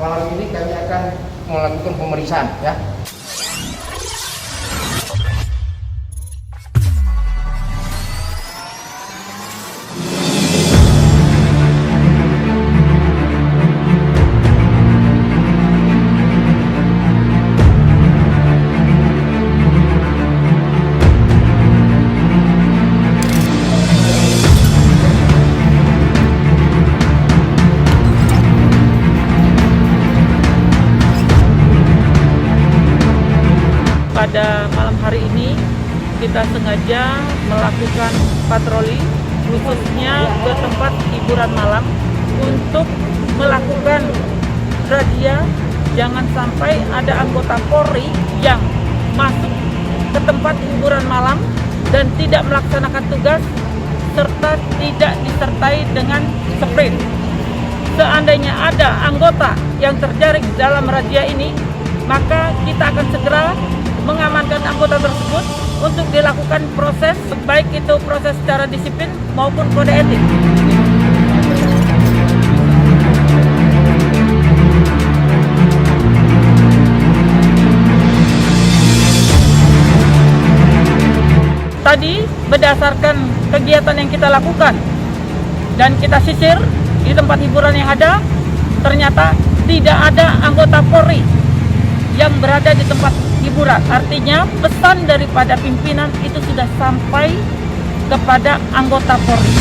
malam ini kami akan melakukan pemeriksaan ya. Pada malam hari ini kita sengaja melakukan patroli khususnya ke tempat hiburan malam untuk melakukan razia. Jangan sampai ada anggota Polri yang masuk ke tempat hiburan malam dan tidak melaksanakan tugas serta tidak disertai dengan sprint. Seandainya ada anggota yang terjaring dalam razia ini, maka kita akan segera mengamankan anggota tersebut untuk dilakukan proses, baik itu proses secara disiplin maupun kode etik. Tadi berdasarkan kegiatan yang kita lakukan dan kita sisir di tempat hiburan yang ada, ternyata tidak ada anggota Polri yang berada di tempat hiburan. Artinya pesan daripada pimpinan itu sudah sampai kepada anggota Polri.